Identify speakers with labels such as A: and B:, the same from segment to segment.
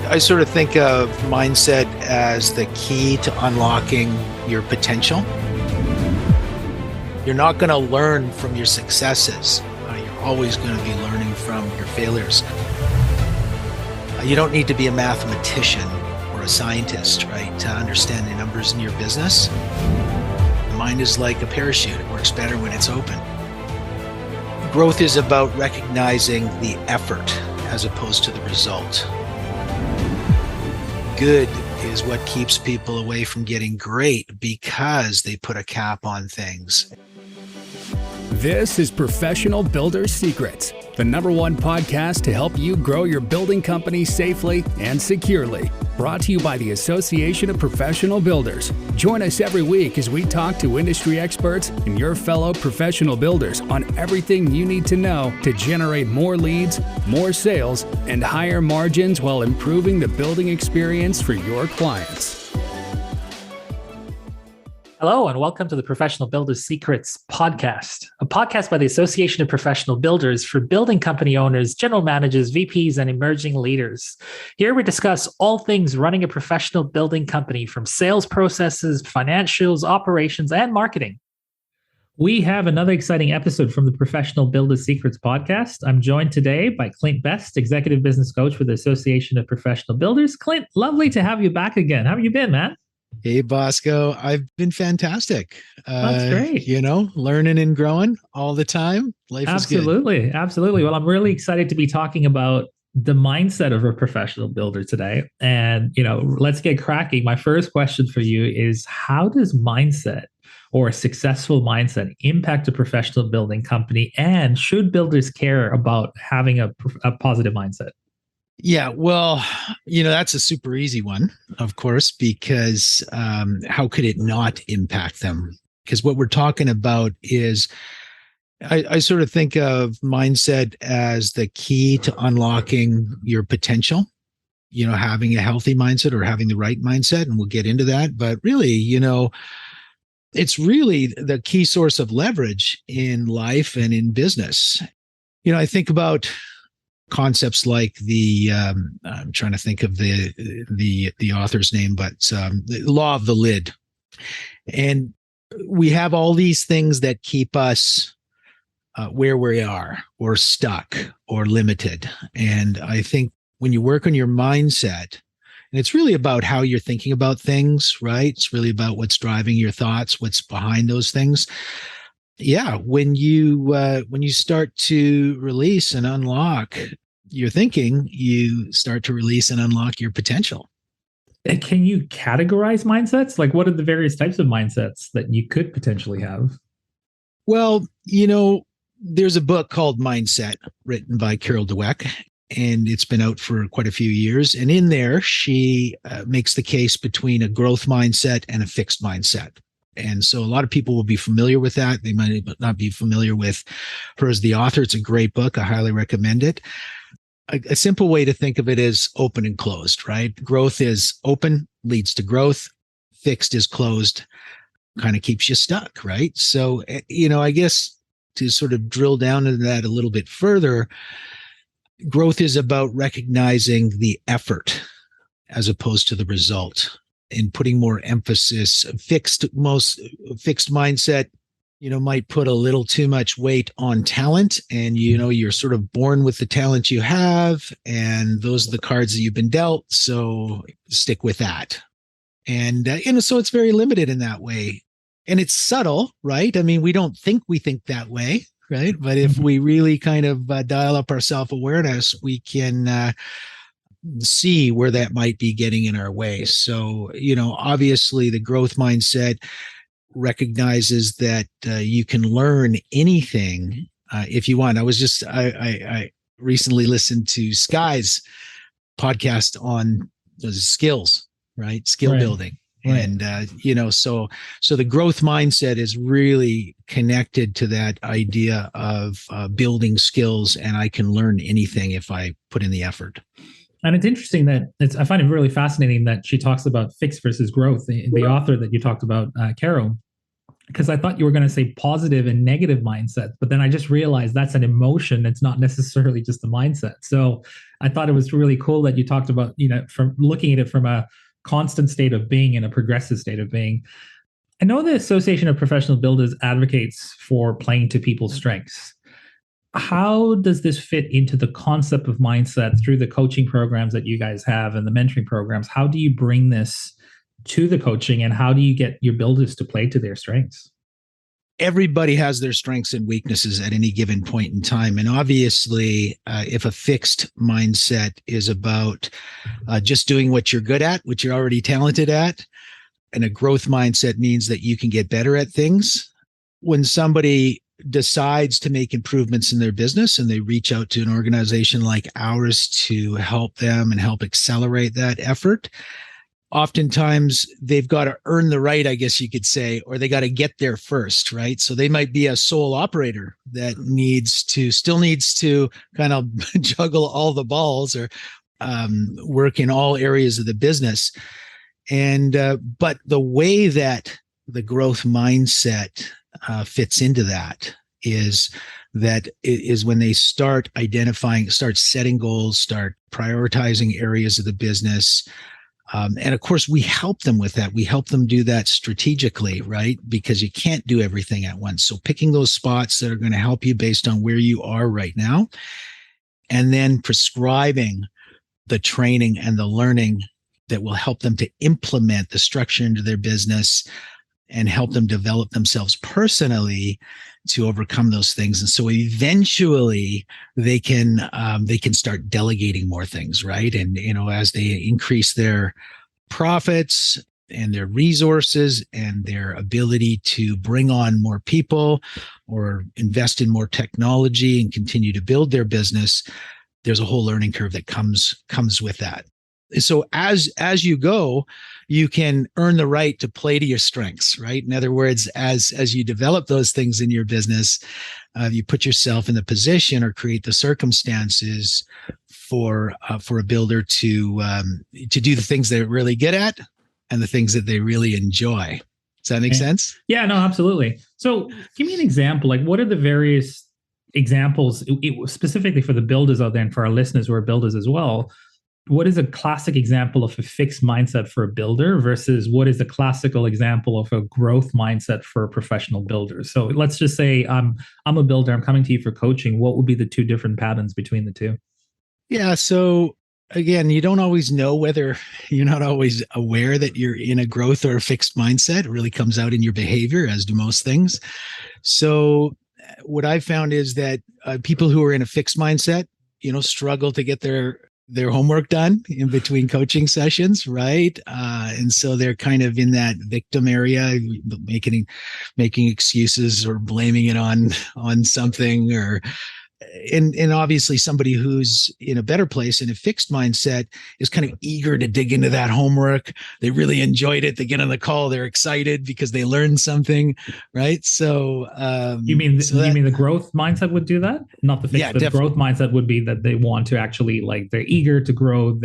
A: I sort of think of mindset as the key to unlocking your potential. You're not going to learn from your successes. You're always going to be learning from your failures. You don't need to be a mathematician or a scientist, right, to understand the numbers in your business. The mind is like a parachute. It works better when it's open. Growth is about recognizing the effort as opposed to the result. Good is what keeps people away from getting great because they put a cap on things.
B: This is Professional Builders Secrets, the #1 podcast to help you grow your building company safely and securely. Brought to you by the Association of Professional Builders. Join us every week as we talk to industry experts and your fellow professional builders on everything you need to know to generate more leads, more sales, and higher margins while improving the building experience for your clients.
C: Hello, and welcome to the Professional Builders Secrets podcast, a podcast by the Association of Professional Builders for building company owners, general managers, VPs, and emerging leaders. Here we discuss all things running a professional building company, from sales processes, financials, operations, and marketing. We have another exciting episode from the Professional Builders Secrets podcast. I'm joined today by Clint Best, Executive Business Coach with the Association of Professional Builders. Clint, lovely to have you back again. How have you been, man?
A: Hey, Bosco, I've been fantastic.
C: That's great.
A: Learning and growing all the time. Life is good.
C: Absolutely. Well, I'm really excited to be talking about the mindset of a professional builder today. And, let's get cracking. My first question for you is, how does mindset or a successful mindset impact a professional building company? And should builders care about having a positive mindset?
A: Yeah, well, that's a super easy one, of course, because how could it not impact them? Because what we're talking about is, I sort of think of mindset as the key to unlocking your potential, having a healthy mindset or having the right mindset. And we'll get into that. But really, it's really the key source of leverage in life and in business. I think about concepts like I'm trying to think of the author's name, but the law of the lid. And we have all these things that keep us where we are, or stuck, or limited. And I think when you work on your mindset, and it's really about how you're thinking about things, right? It's really about what's driving your thoughts, what's behind those things. Yeah, when you start to release and unlock your thinking, you start to release and unlock your potential.
C: And can you categorize mindsets? Like, what are the various types of mindsets that you could potentially have?
A: Well, there's a book called Mindset written by Carol Dweck, and it's been out for quite a few years. And in there, she makes the case between a growth mindset and a fixed mindset. And so a lot of people will be familiar with that. They might not be familiar with her as the author. It's a great book. I highly recommend it. A simple way to think of it is open and closed, right? Growth is open, leads to growth. Fixed is closed, kind of keeps you stuck, right? So, I guess to sort of drill down into that a little bit further, growth is about recognizing the effort as opposed to the result, and putting more emphasis. Fixed mindset, might put a little too much weight on talent, and you're sort of born with the talent you have, and those are the cards that you've been dealt, so stick with that. And so it's very limited in that way, and it's subtle, right? I mean, we think that way, right? But if we really kind of dial up our self-awareness, we can see where that might be getting in our way. So, obviously the growth mindset recognizes that you can learn anything if you want. I recently listened to Sky's podcast on skills, right? Skill building. Right. And, so the growth mindset is really connected to that idea of building skills, and I can learn anything if I put in the effort.
C: And it's interesting that I find it really fascinating that she talks about fixed versus growth. The author that you talked about, Carol, because I thought you were going to say positive and negative mindsets, but then I just realized that's an emotion. It's not necessarily just a mindset. So I thought it was really cool that you talked about, from looking at it from a constant state of being and a progressive state of being. I know the Association of Professional Builders advocates for playing to people's strengths. How does this fit into the concept of mindset through the coaching programs that you guys have and the mentoring programs? How do you bring this to the coaching, and how do you get your builders to play to their strengths?
A: Everybody has their strengths and weaknesses at any given point in time. And obviously, if a fixed mindset is about just doing what you're good at, what you're already talented at, and a growth mindset means that you can get better at things. When somebody decides to make improvements in their business and they reach out to an organization like ours to help them and help accelerate that effort, oftentimes they've got to earn the right, I guess you could say, or they got to get there first, right? So they might be a sole operator that still needs to kind of juggle all the balls or work in all areas of the business. And but the way that the growth mindset fits into that is when they start identifying, start setting goals, start prioritizing areas of the business. And of course, we help them with that. We help them do that strategically, right? Because you can't do everything at once. So picking those spots that are going to help you based on where you are right now, and then prescribing the training and the learning that will help them to implement the structure into their business and help them develop themselves personally to overcome those things. And so eventually they can start delegating more things, right? And, as they increase their profits and their resources and their ability to bring on more people or invest in more technology and continue to build their business, there's a whole learning curve that comes with that. So as you go, you can earn the right to play to your strengths, right? In other words, as you develop those things in your business, you put yourself in the position or create the circumstances for a builder to do the things they're really good at and the things that they really enjoy. Does that make sense?
C: Yeah, no, absolutely. So give me an example. Like, what are the various examples specifically for the builders out there and for our listeners who are builders as well? What is a classic example of a fixed mindset for a builder versus what is a classical example of a growth mindset for a professional builder? So let's just say I'm a builder, I'm coming to you for coaching. What would be the two different patterns between the two?
A: Yeah. So again, you don't always know whether you're not always aware that you're in a growth or a fixed mindset. It really comes out in your behavior, as do most things. So what I've found is that people who are in a fixed mindset, struggle to get their homework done in between coaching sessions, right? And so they're kind of in that victim area, making excuses or blaming it on something, or and obviously somebody who's in a better place in a fixed mindset is kind of eager to dig into that homework. They really enjoyed it. They get on the call, they're excited because they learned something, right? So
C: you mean the growth mindset would do that? Not the fixed,
A: yeah,
C: but the growth mindset would be that they want to actually, like, they're eager to grow.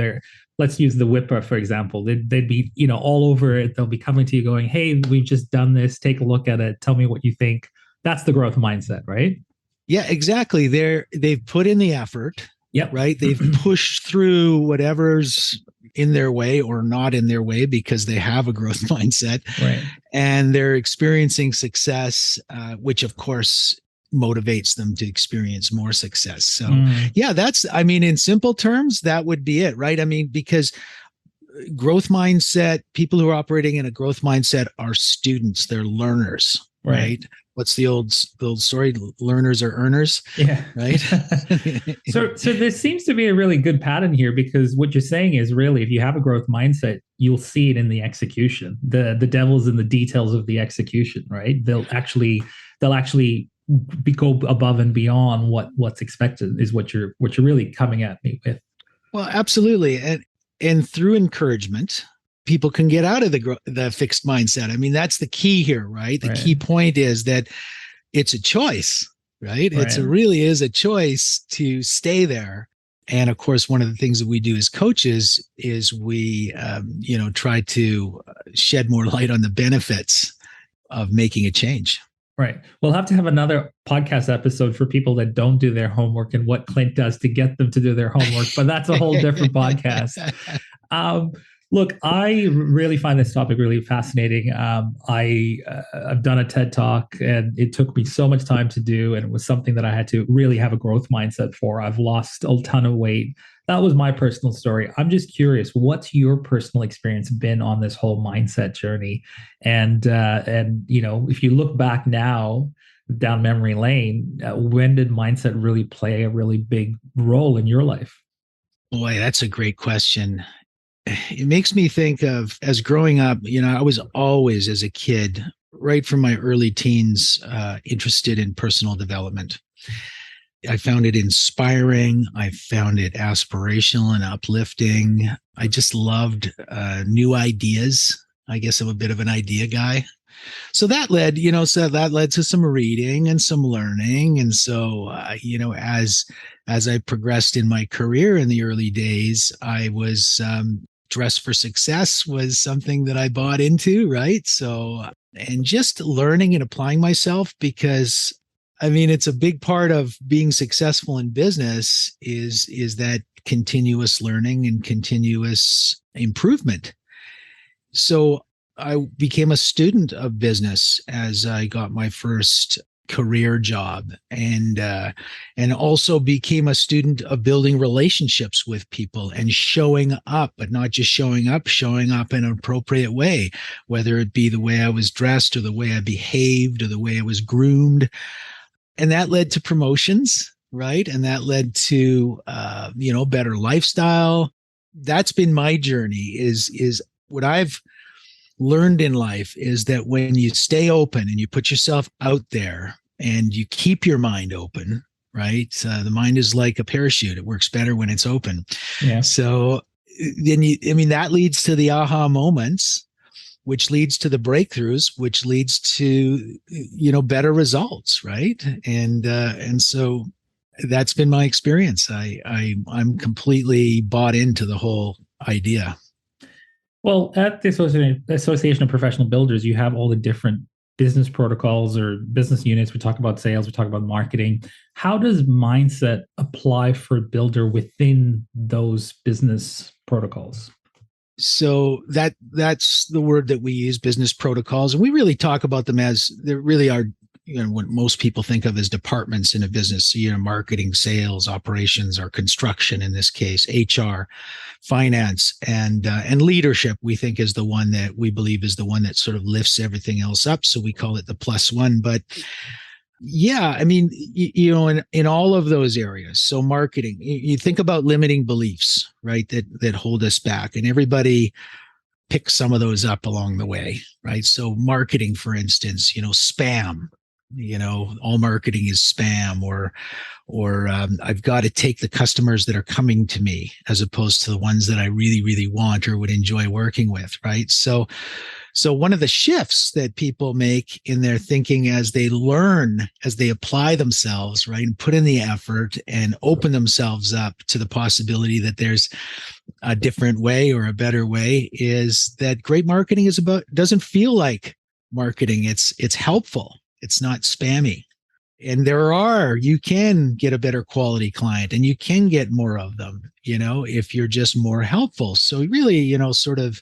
C: Let's use the whipper, for example. They'd be, all over it. They'll be coming to you going, hey, we've just done this. Take a look at it. Tell me what you think. That's the growth mindset, right?
A: Yeah, exactly. They've put in the effort.
C: Yep.
A: Right. They've pushed through whatever's in their way or not in their way because they have a growth mindset.
C: Right.
A: And they're experiencing success, which of course motivates them to experience more success. So yeah, in simple terms, that would be it. Right. Because growth mindset, people who are operating in a growth mindset are students, they're learners. Right. What's the old story? Learners are earners.
C: Yeah.
A: Right.
C: So there seems to be a really good pattern here, because what you're saying is really, if you have a growth mindset, you'll see it in the execution. The devil's in the details of the execution, right? They'll actually go above and beyond what's expected is what you're really coming at me with.
A: Well, absolutely. And through encouragement, people can get out of the fixed mindset. That's the key here, right? The key point is that it's a choice, right? It really is a choice to stay there. And of course, one of the things that we do as coaches is we, try to shed more light on the benefits of making a change.
C: Right. We'll have to have another podcast episode for people that don't do their homework and what Clint does to get them to do their homework. But that's a whole different podcast. Um, Look, I really find this topic really fascinating. I've done a TED Talk, and it took me so much time to do, and it was something that I had to really have a growth mindset for. I've lost a ton of weight. That was my personal story. I'm just curious, what's your personal experience been on this whole mindset journey? And if you look back now down memory lane, when did mindset really play a really big role in your life?
A: Boy, that's a great question. It makes me think of, as growing up, I was always, as a kid, right from my early teens, interested in personal development. I found it inspiring. I found it aspirational and uplifting. I just loved new ideas. I guess I'm a bit of an idea guy. So that led, to some reading and some learning. And so, as I progressed in my career in the early days, I was dress for success was something that I bought into, right? So, and just learning and applying myself, because it's a big part of being successful in business is that continuous learning and continuous improvement. So I became a student of business as I got my first career job, and also became a student of building relationships with people and showing up, but not just showing up in an appropriate way, whether it be the way I was dressed or the way I behaved or the way I was groomed. And that led to promotions, right? And that led to better lifestyle. That's been my journey. Is what I've learned in life is that when you stay open and you put yourself out there and you keep your mind open, right? The mind is like a parachute. It works better when it's open.
C: Yeah.
A: So then that leads to the aha moments, which leads to the breakthroughs, which leads to, better results. Right. And so that's been my experience. I'm completely bought into the whole idea.
C: Well, at the Association of Professional Builders, you have all the different business protocols or business units. We talk about sales, we talk about marketing. How does mindset apply for a builder within those business protocols?
A: So that's the word that we use, business protocols. And we really talk about them as there really are, what most people think of as departments in a business. So, marketing, sales, operations, or construction in this case, HR, finance, and leadership, we think is the one that we believe is the one that sort of lifts everything else up. So we call it the plus one. But yeah, in all of those areas. So marketing, you think about limiting beliefs, right? That hold us back, and everybody picks some of those up along the way, right? So marketing, for instance, spam, all marketing is spam, or I've got to take the customers that are coming to me as opposed to the ones that I really, really want or would enjoy working with, right? So one of the shifts that people make in their thinking as they learn, as they apply themselves, right, and put in the effort and open themselves up to the possibility that there's a different way or a better way, is that great marketing doesn't feel like marketing. It's helpful. It's not spammy. And you can get a better quality client, and you can get more of them, if you're just more helpful. So really, sort of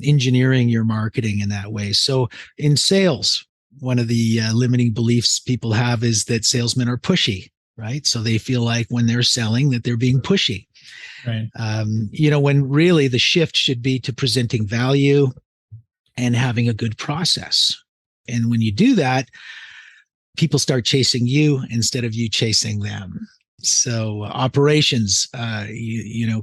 A: engineering your marketing in that way. So in sales, one of the limiting beliefs people have is that salesmen are pushy, right? So they feel like when they're selling that they're being pushy.
C: Right.
A: When really the shift should be to presenting value and having a good process. And when you do that, people start chasing you instead of you chasing them. So operations,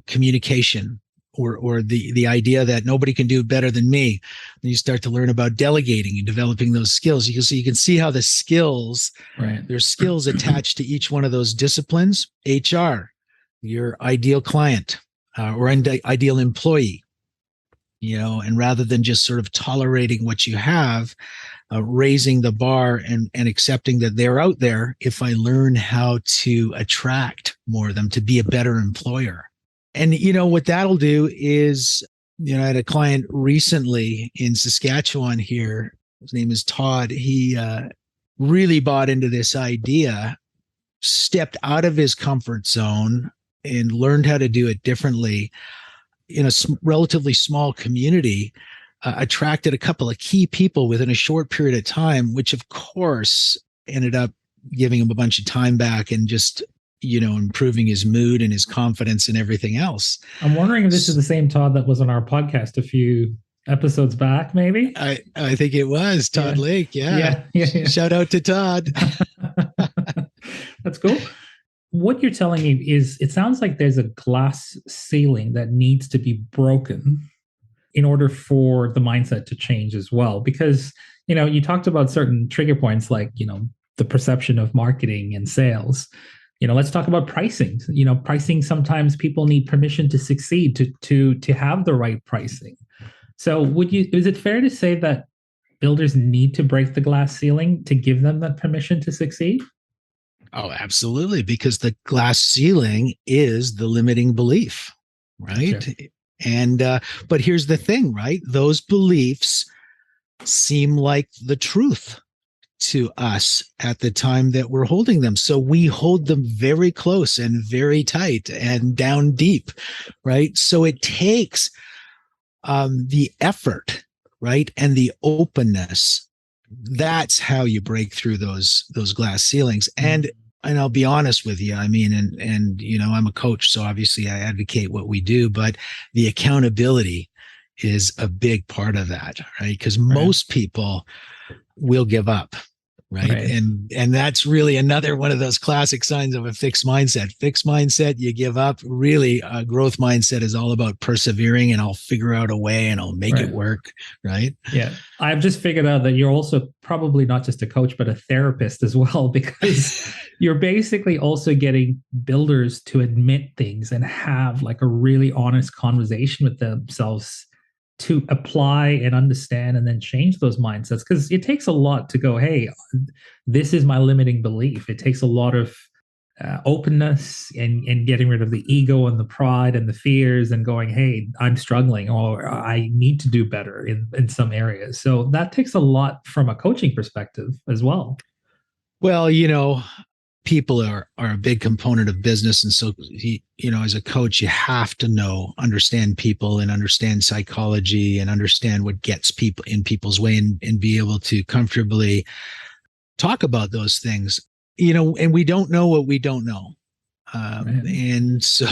A: communication, or the idea that nobody can do better than me. Then you start to learn about delegating and developing those skills. You can see how the skills,
C: right,
A: there's skills attached to each one of those disciplines. HR, your ideal client or ideal employee, and rather than just sort of tolerating what you have, raising the bar and accepting that they're out there if I learn how to attract more of them, to be a better employer. And, what that'll do is, I had a client recently in Saskatchewan here his name is Todd. He really bought into this idea, stepped out of his comfort zone and learned how to do it differently in a relatively small community, attracted a couple of key people within a short period of time, which of course ended up giving him a bunch of time back and just, improving his mood and his confidence and everything else.
C: I'm wondering if this is the same Todd that was on our podcast a few episodes back, maybe.
A: I think it was Todd Lake. Yeah. Shout out to Todd.
C: That's cool. What you're telling me is it sounds like there's a glass ceiling that needs to be broken in order for the mindset to change as well. Because, you talked about certain trigger points like, the perception of marketing and sales. Let's talk about pricing. Pricing, sometimes people need permission to succeed, to have the right pricing. So is it fair to say that builders need to break the glass ceiling to give them that permission to succeed?
A: Oh, absolutely. Because the glass ceiling is the limiting belief, right? Sure. And, but here's the thing, right? Those beliefs seem like the truth to us at the time that we're holding them. So we hold them very close and very tight and down deep, right? So it takes the effort, right? And the openness. That's how you break through those glass ceilings. And I'll be honest with you. I mean, and I'm a coach, so obviously I advocate what we do, but the accountability is a big part of that, right? Because most people will give up, right? And that's really another one of those classic signs of a fixed mindset. Fixed mindset, you give up. Really, a growth mindset is all about persevering, and I'll figure out a way and I'll make it work, right?
C: Yeah. I've just figured out that you're also probably not just a coach, but a therapist as well, because you're basically also getting builders to admit things and have like a really honest conversation with themselves to apply and understand and then change those mindsets. Because it takes a lot to go, hey, this is my limiting belief. It takes a lot of openness and getting rid of the ego and the pride and the fears and going, hey, I'm struggling or I need to do better in some areas. So that takes a lot from a coaching perspective as well.
A: Well, people are a big component of business. And so, as a coach, you have to understand people and understand psychology and understand what gets people in people's way and be able to comfortably talk about those things, and we don't know what we don't know. And so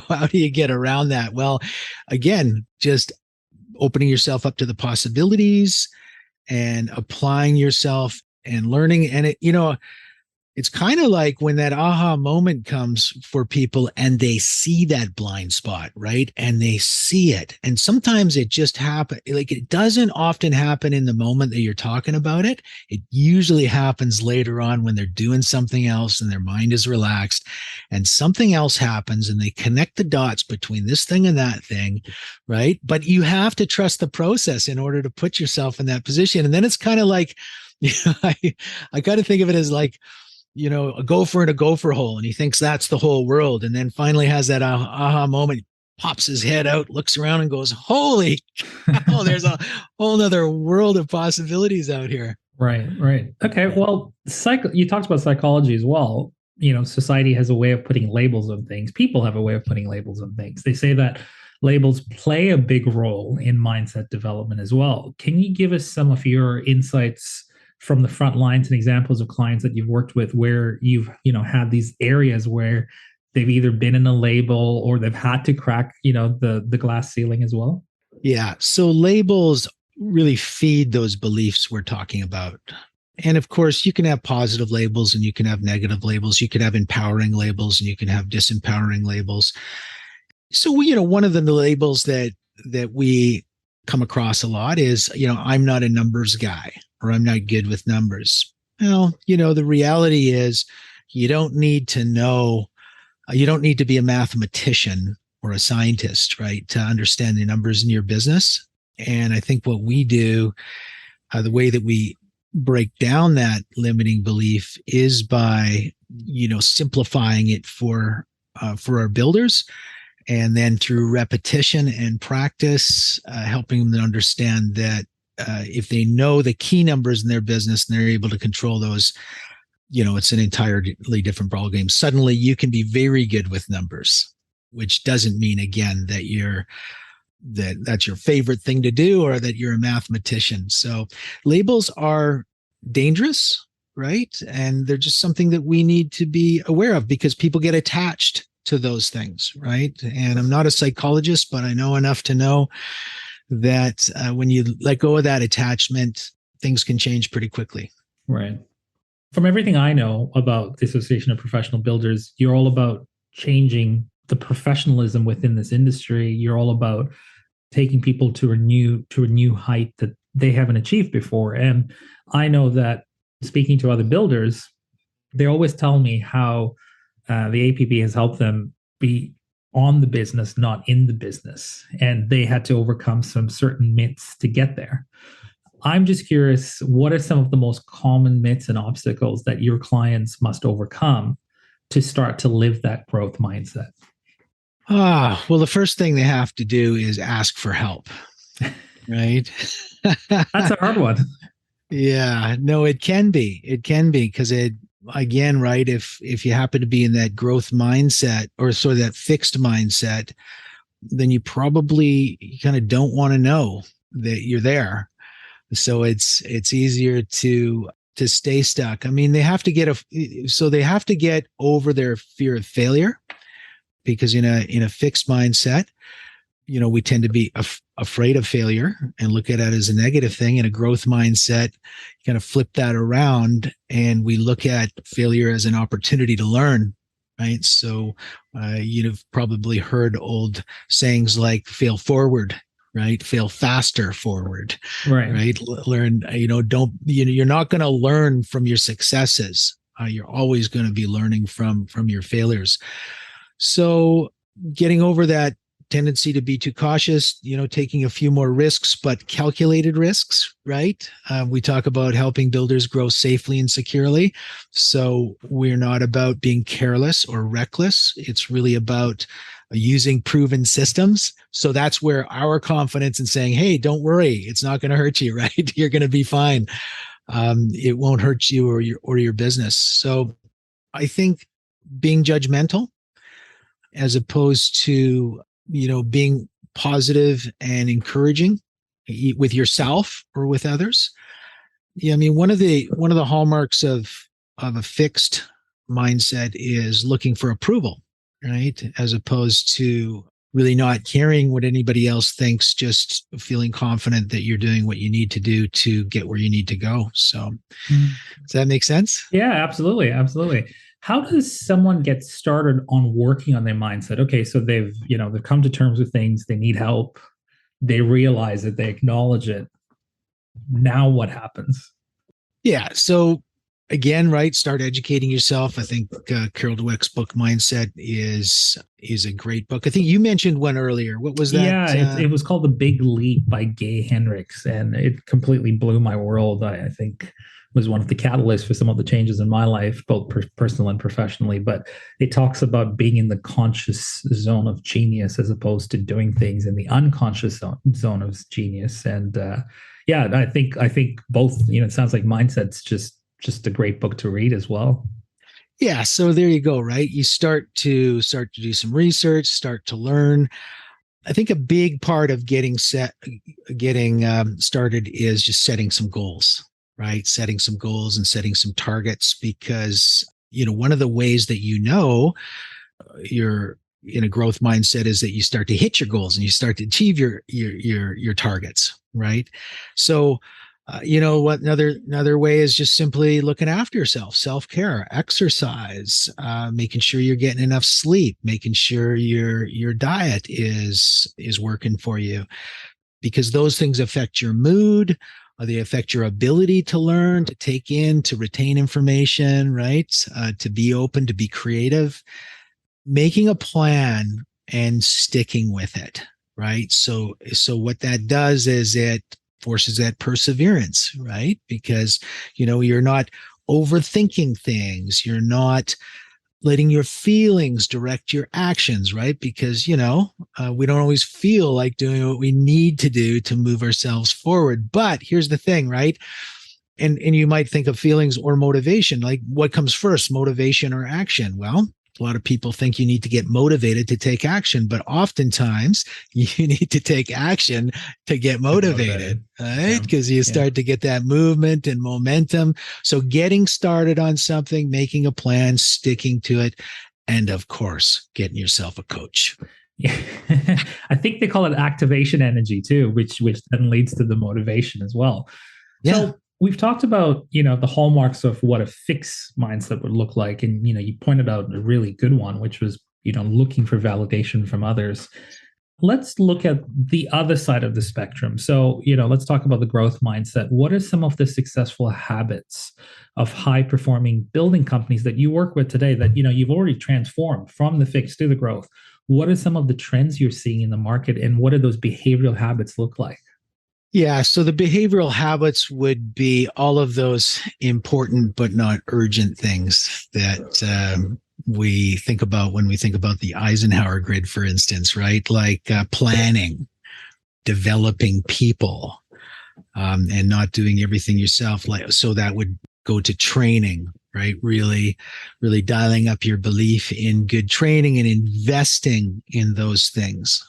A: how do you get around that? Well, again, just opening yourself up to the possibilities and applying yourself and learning. And it's kind of like when that aha moment comes for people and they see that blind spot, right? And they see it. And sometimes it just happens. Like, it doesn't often happen in the moment that you're talking about it. It usually happens later on when they're doing something else and their mind is relaxed and something else happens and they connect the dots between this thing and that thing, right? But you have to trust the process in order to put yourself in that position. And then it's kind of like, I kind of think of it as like, a gopher in a gopher hole, and he thinks that's the whole world. And then finally has that aha moment, pops his head out, looks around and goes, holy cow, there's a whole nother world of possibilities out here.
C: Right. Okay. Well, you talked about psychology as well. Society has a way of putting labels on things. People have a way of putting labels on things. They say that labels play a big role in mindset development as well. Can you give us some of your insights from the front lines and examples of clients that you've worked with where you've, had these areas where they've either been in a label or they've had to crack, the glass ceiling as well?
A: Yeah. So labels really feed those beliefs we're talking about. And of course, you can have positive labels and you can have negative labels. You can have empowering labels and you can have disempowering labels. So, one of the labels that we come across a lot is, I'm not a numbers guy, or I'm not good with numbers. Well, the reality is you don't need to be a mathematician or a scientist, right, to understand the numbers in your business. And I think what we do, the way that we break down that limiting belief is by, simplifying it for our builders. And then through repetition and practice, helping them to understand that if they know the key numbers in their business and they're able to control those, it's an entirely different ballgame. Suddenly you can be very good with numbers, which doesn't mean, again, that's your favorite thing to do or that you're a mathematician. So labels are dangerous, right? And they're just something that we need to be aware of because people get attached to those things, right? And I'm not a psychologist, but I know enough to know that when you let go of that attachment, things can change pretty quickly.
C: Right. From everything I know about the Association of Professional Builders, you're all about changing the professionalism within this industry. You're all about taking people to a new height that they haven't achieved before. And I know that speaking to other builders, they always tell me how the APB has helped them be on the business, not in the business. And they had to overcome some certain myths to get there. I'm just curious, what are some of the most common myths and obstacles that your clients must overcome to start to live that growth mindset?
A: Well, the first thing they have to do is ask for help, right?
C: That's a hard one.
A: Yeah, no, it can be. It can be because again, right, if you happen to be in that growth mindset or sort of that fixed mindset, then you probably kind of don't want to know that you're there. So it's easier to stay stuck. I mean, they have to get over their fear of failure, because in a fixed mindset, we tend to be afraid of failure and look at it as a negative thing. In a growth mindset, you kind of flip that around and we look at failure as an opportunity to learn, right? So you've probably heard old sayings like fail forward, right? Fail faster forward, right? Learn, you're not going to learn from your successes. You're always going to be learning from your failures. So getting over that tendency to be too cautious, taking a few more risks, but calculated risks, right? We talk about helping builders grow safely and securely. So we're not about being careless or reckless. It's really about using proven systems. So that's where our confidence in saying, hey, don't worry, it's not going to hurt you, right? You're going to be fine. It won't hurt you or your business. So I think being judgmental, as opposed to, being positive and encouraging with yourself or with others. Yeah, I mean, one of the hallmarks of a fixed mindset is looking for approval, right? As opposed to really not caring what anybody else thinks, just feeling confident that you're doing what you need to do to get where you need to go. So does that make sense?
C: Yeah, absolutely. Absolutely. How does someone get started on working on their mindset? Okay, so they've come to terms with things, they need help, they realize it, they acknowledge it. Now what happens?
A: Yeah. So again, right, start educating yourself. I think Carol Dweck's book Mindset is a great book. I think you mentioned one earlier. What was that?
C: Yeah, it was called The Big Leap by Gay Hendricks, and it completely blew my world. I think was one of the catalysts for some of the changes in my life, both personal and professionally. But it talks about being in the conscious zone of genius as opposed to doing things in the unconscious zone of genius. And I think both. It sounds like Mindset's just a great book to read as well.
A: Yeah. So there you go. Right. You start to do some research, start to learn. I think a big part of getting started is just setting some goals, right? Setting some goals and setting some targets, because, one of the ways that, you're in a growth mindset is that you start to hit your goals and you start to achieve your targets, right? So, what another way is just simply looking after yourself, self-care, exercise, making sure you're getting enough sleep, making sure your diet is working for you, because those things affect your mood, or they affect your ability to learn, to take in, to retain information, right? To be open, to be creative, making a plan and sticking with it, right? So what that does is it forces that perseverance, right? Because, you're not overthinking things. You're not letting your feelings direct your actions, right? Because, we don't always feel like doing what we need to do to move ourselves forward. But here's the thing, right? And you might think of feelings or motivation, like what comes first, motivation or action? Well, a lot of people think you need to get motivated to take action, but oftentimes you need to take action to get motivated, right? Because you start to get that movement and momentum. So getting started on something, making a plan, sticking to it, and of course, getting yourself a coach.
C: Yeah. I think they call it activation energy too, which then leads to the motivation as well.
A: Yeah.
C: So we've talked about, the hallmarks of what a fixed mindset would look like. And, you pointed out a really good one, which was, looking for validation from others. Let's look at the other side of the spectrum. So, let's talk about the growth mindset. What are some of the successful habits of high performing building companies that you work with today that, you've already transformed from the fixed to the growth? What are some of the trends you're seeing in the market, and what do those behavioral habits look like?
A: Yeah, so the behavioral habits would be all of those important but not urgent things that we think about when we think about the Eisenhower grid, for instance, right? Like planning, developing people, and not doing everything yourself. So that would go to training, right? Really, really dialing up your belief in good training and investing in those things.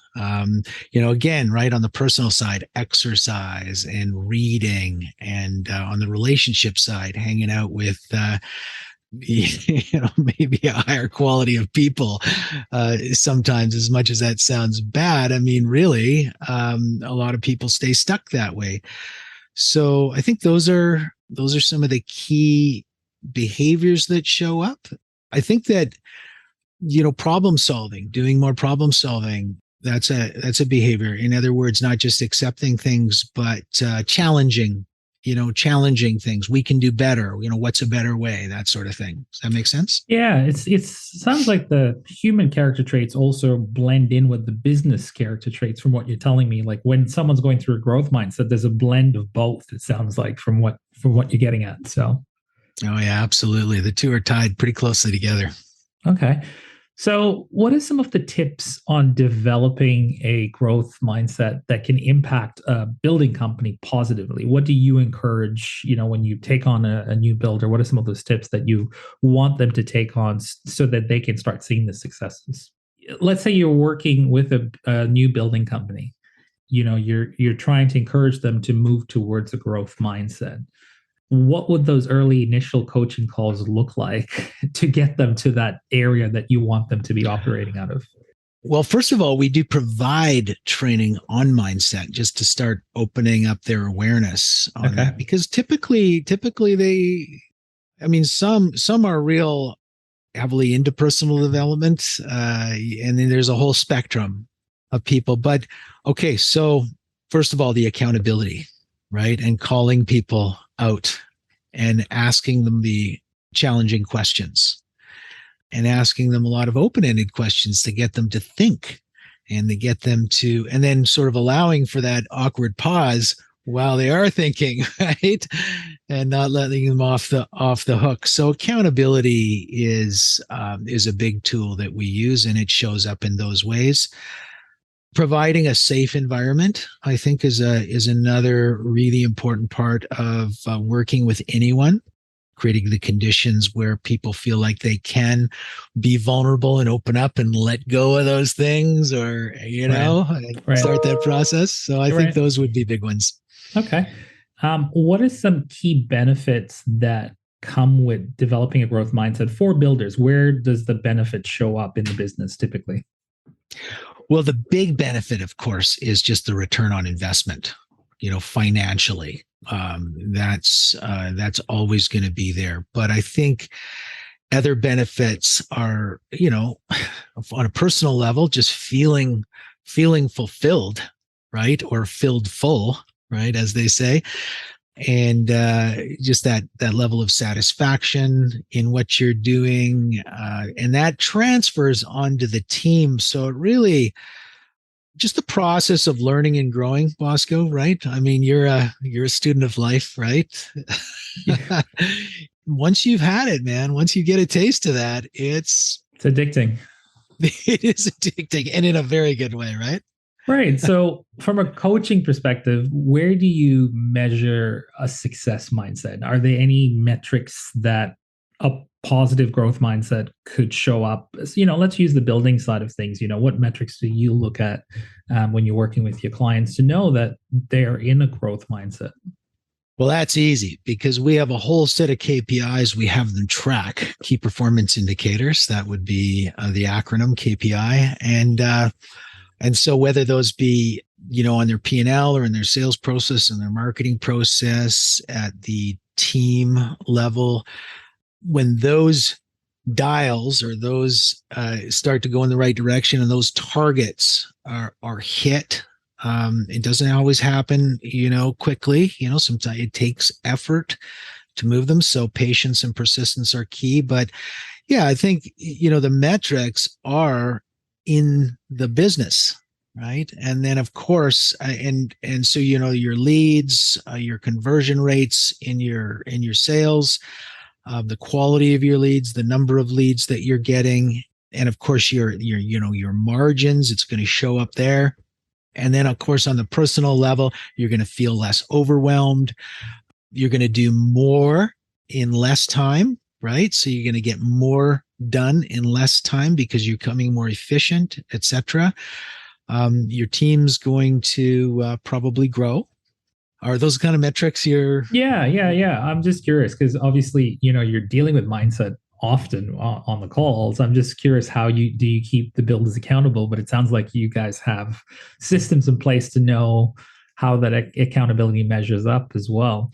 A: Again, right, on the personal side, exercise and reading, and on the relationship side, hanging out with maybe a higher quality of people. Sometimes, as much as that sounds bad, I mean, really, a lot of people stay stuck that way. So I think those are some of the key behaviors that show up. I think that problem solving, doing more problem solving, that's a behavior. In other words, not just accepting things, but challenging things. We can do better. What's a better way? That sort of thing. Does that make sense?
C: Yeah, it sounds like the human character traits also blend in with the business character traits from what you're telling me. Like when someone's going through a growth mindset, there's a blend of both, it sounds like, from what you're getting at. So
A: oh yeah, absolutely. The two are tied pretty closely together.
C: Okay. So, what are some of the tips on developing a growth mindset that can impact a building company positively? What do you encourage, when you take on a new builder? What are some of those tips that you want them to take on so that they can start seeing the successes? Let's say you're working with a new building company. You're trying to encourage them to move towards a growth mindset. What would those early initial coaching calls look like to get them to that area that you want them to be operating out of?
A: Well, first of all, we do provide training on mindset just to start opening up their awareness on that, because typically some are real heavily into personal development, and then there's a whole spectrum of people. But okay, so first of all, the accountability, right? And calling people out and asking them the challenging questions and asking them a lot of open-ended questions to get them to think and to get them to, and then sort of allowing for that awkward pause while they are thinking, right? And not letting them off the hook. So accountability is a big tool that we use, and it shows up in those ways. Providing a safe environment, I think, is another really important part of working with anyone. Creating the conditions where people feel like they can be vulnerable and open up and let go of those things, or start that process. So I think those would be big ones.
C: Okay. What are some key benefits that come with developing a growth mindset for builders? Where does the benefit show up in the business typically?
A: Well, the big benefit, of course, is just the return on investment, financially. That's always going to be there. But I think other benefits are, on a personal level, just feeling fulfilled, right? Or filled full, right? As they say. And just that level of satisfaction in what you're doing, and that transfers onto the team. So it really, just the process of learning and growing, Bosco, right? I mean, you're a student of life, right?
C: Yeah.
A: Once you've had it, man, once you get a taste of that,
C: It's addicting.
A: it is addicting and in a very good way, right?
C: Right. So, from a coaching perspective, where do you measure a success mindset? Are there any metrics that a positive growth mindset could show up? Let's use the building side of things. What metrics do you look at when you're working with your clients to know that they're in a growth mindset?
A: Well, that's easy because we have a whole set of KPIs. We have them track key performance indicators. That would be the acronym KPI, and so whether those be on their P&L or in their sales process and their marketing process at the team level, when those dials or those start to go in the right direction and those targets are hit. It doesn't always happen, quickly. Sometimes it takes effort to move them. So patience and persistence are key. But yeah, I think, the metrics are in the business, right? And then of course, and so, your leads, your conversion rates in your sales, the quality of your leads, the number of leads that you're getting, and of course your margins. It's going to show up there. And then, of course, on the personal level, you're going to feel less overwhelmed. You're going to do more in less time, right? So you're going to get more done in less time because you're becoming more efficient, etc. Your team's going to probably grow. Are those kind of metrics you're?
C: Yeah. I'm just curious because obviously, you're dealing with mindset often on the calls. I'm just curious how you keep the builders accountable, but it sounds like you guys have systems in place to know how that accountability measures up as well.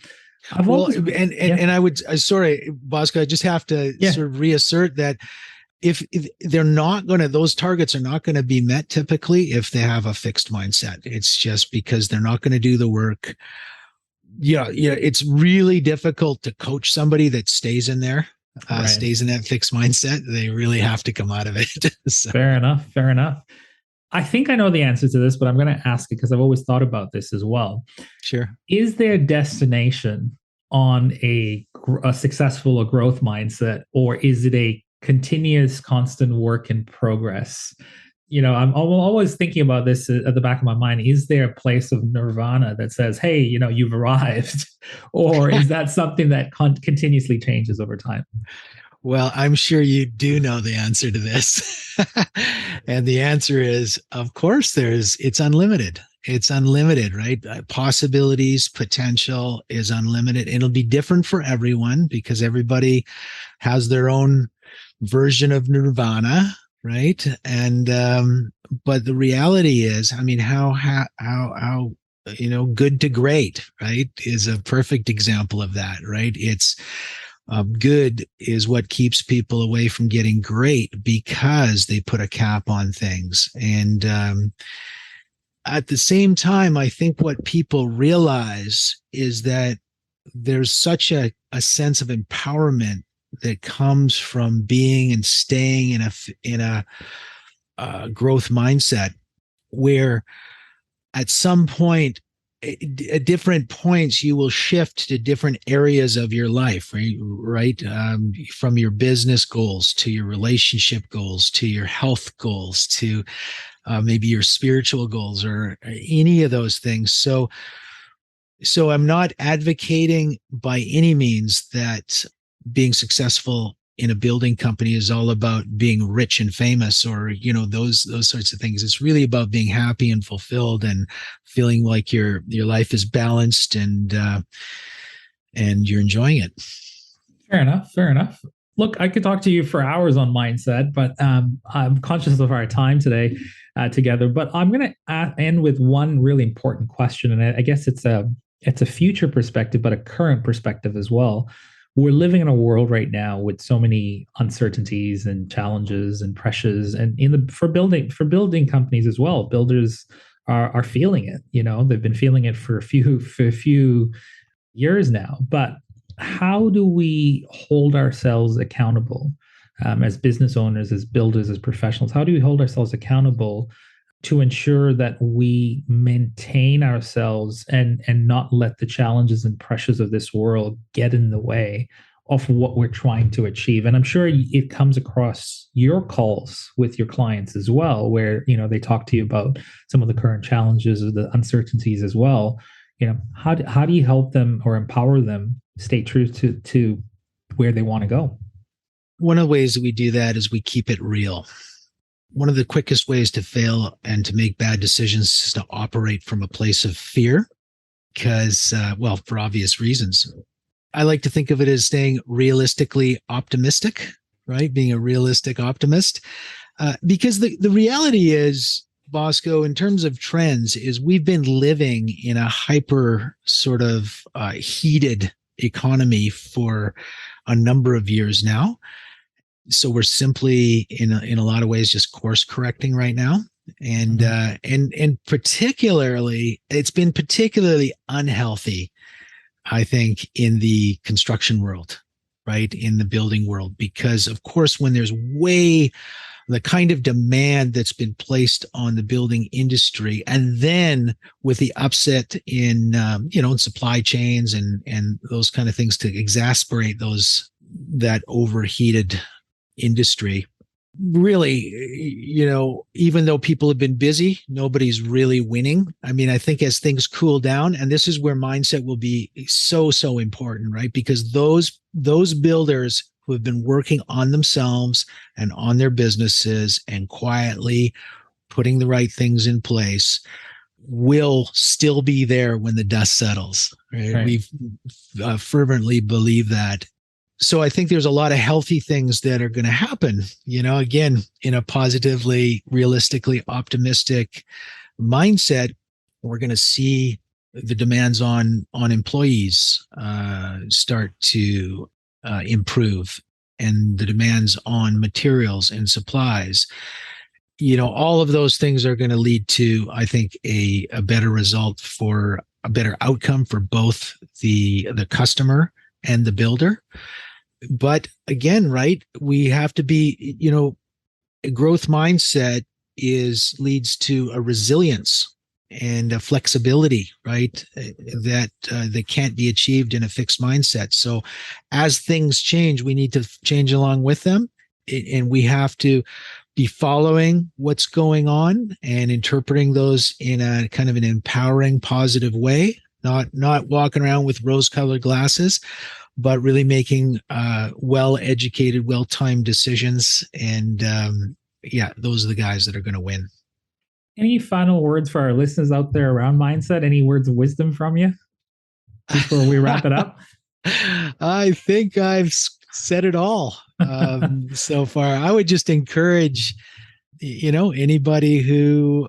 C: I've
A: Well,
C: always
A: and I would, sorry, Bosco, I just have to
C: yeah.
A: sort of reassert that if they're not going to, those targets are not going to be met typically if they have a fixed mindset. It's just because they're not going to do the work. Yeah. It's really difficult to coach somebody that stays in there,
C: Right.
A: stays in that fixed mindset. They really have to come out of it. So,
C: Fair enough. I think I know the answer to this, but I'm going to ask it because I've always thought about this as well.
A: sure.
C: Is there a destination on a successful or growth mindset, or is it a continuous, constant work in progress? I'm always thinking about this at the back of my mind. Is there a place of nirvana that says, hey, you've arrived? Or is that something that continuously changes over time?
A: Well, I'm sure you do know the answer to this. And the answer is, of course, it's unlimited. It's unlimited, right? Possibilities, potential is unlimited. It'll be different for everyone because everybody has their own version of nirvana, right? And, but the reality is, I mean, how, good to great, right, is a perfect example of that, right? It's, good is what keeps people away from getting great because they put a cap on things. And at the same time, I think what people realize is that there's such a sense of empowerment that comes from being and staying in a growth mindset where at some point at different points you will shift to different areas of your life, right? From your business goals to your relationship goals to your health goals to maybe your spiritual goals or any of those things. So I'm not advocating by any means that being successful in a building company is all about being rich and famous or those sorts of things. It's really about being happy and fulfilled and feeling like your life is balanced and you're enjoying it.
C: Fair enough. Look, I could talk to you for hours on mindset, but I'm conscious of our time today together. But I'm going to end with one really important question, and I guess it's a future perspective, but a current perspective as well. We're living in a world right now with so many uncertainties and challenges and pressures, and for building companies as well. Builders are feeling it. They've been feeling it for a few years now. But how do we hold ourselves accountable as business owners, as builders, as professionals? How do we hold ourselves accountable to ensure that we maintain ourselves and not let the challenges and pressures of this world get in the way of what we're trying to achieve. And I'm sure it comes across your calls with your clients as well, where, they talk to you about some of the current challenges or the uncertainties as well. How do you help them or empower them stay true to where they want to go?
A: One of the ways that we do that is we keep it real. One of the quickest ways to fail and to make bad decisions is to operate from a place of fear because, for obvious reasons. I like to think of it as staying realistically optimistic, right? Being a realistic optimist. Because the reality is, Bosco, in terms of trends, is we've been living in a hyper sort of heated economy for a number of years now. So we're simply in a lot of ways just course correcting right now. And particularly, it's been particularly unhealthy, I think, in the construction world, right? In the building world, because of course, when there's the kind of demand that's been placed on the building industry, and then with the upset in, in supply chains and those kind of things to exasperate that overheated industry, really, even though people have been busy, nobody's really winning. I mean, I think as things cool down, and this is where mindset will be so important, right? Because those builders who have been working on themselves and on their businesses and quietly putting the right things in place will still be there when the dust settles. Right? We fervently believe that. So I think there's a lot of healthy things that are going to happen, again, in a positively, realistically optimistic mindset. We're going to see the demands on employees start to improve, and the demands on materials and supplies. All of those things are going to lead to, I think, a better result, for a better outcome for both the customer and the builder. But again, right, we have to be, a growth mindset leads to a resilience and a flexibility, right? That can't be achieved in a fixed mindset. So as things change, we need to change along with them. And we have to be following what's going on and interpreting those in a kind of an empowering, positive way, not walking around with rose-colored glasses, but really making well-educated, well-timed decisions. And those are the guys that are going to win.
C: Any final words for our listeners out there around mindset? Any words of wisdom from you before we wrap it up?
A: I think I've said it all so far. I would just encourage, anybody who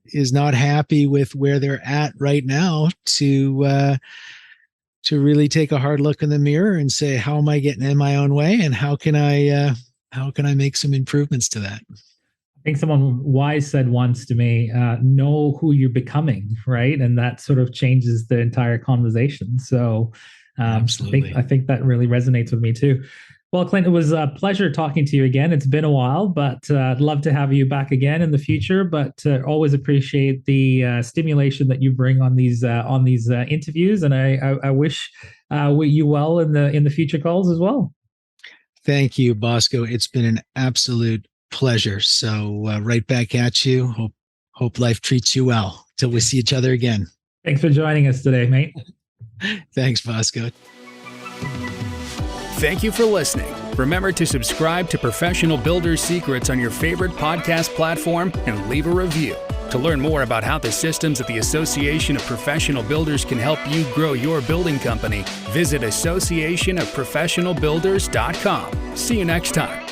A: is not happy with where they're at right now to really take a hard look in the mirror and say, how am I getting in my own way, and how can I make some improvements to that?
C: I think someone wise said once to me, know who you're becoming, right? And that sort of changes the entire conversation. So
A: absolutely.
C: I think that really resonates with me too. Well, Clint, it was a pleasure talking to you again. It's been a while, but I'd love to have you back again in the future. But always appreciate the stimulation that you bring on these interviews, and I wish you well in the future calls as well.
A: Thank you, Bosco. It's been an absolute pleasure. So right back at you. Hope life treats you well till we see each other again.
C: Thanks for joining us today, mate.
A: Thanks, Bosco.
B: Thank you for listening. Remember to subscribe to Professional Builder Secrets on your favorite podcast platform and leave a review. To learn more about how the systems at the Association of Professional Builders can help you grow your building company, visit associationofprofessionalbuilders.com. See you next time.